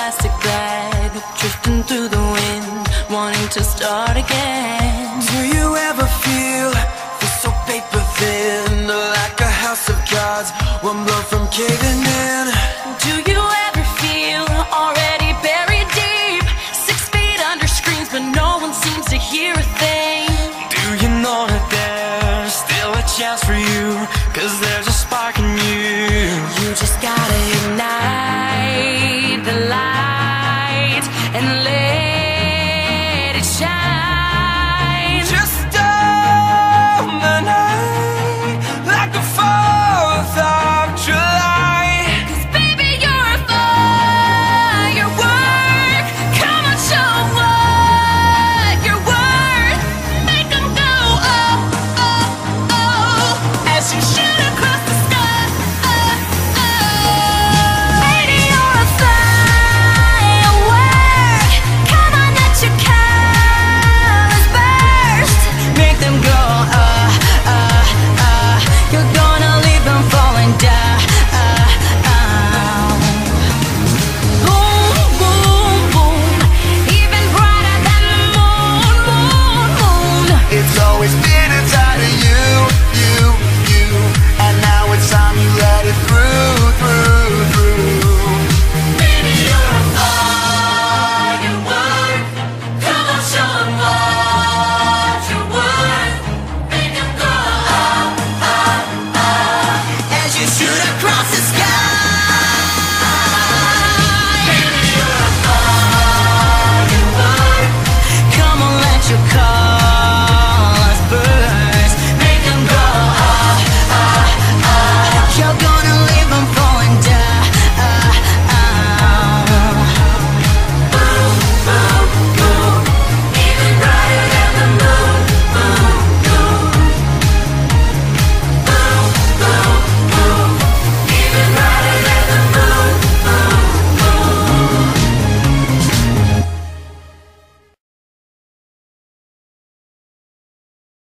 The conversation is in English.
plastic bag, drifting through the wind, wanting to start again. Do you ever feel so paper thin, like a house of cards, one blow from caving in? Do you ever feel already buried deep, 6 feet under screens, but no one seems to hear a thing? Do you know that there's still a chance for you, 'cause there's a spark in you? You just gotta ignite the light and let it shine. Just on the night, like the 4th of July. 'Cause baby, you're a firework. Come on, show what you're worth. Make 'em go, oh, oh, oh, as you shoot across the sky. Baby, you're a firework. Come on, let your colors burst. Make them go, you're gonna leave them falling down. Boom, boom, boom, even brighter than the moon, moon, moon. It's always been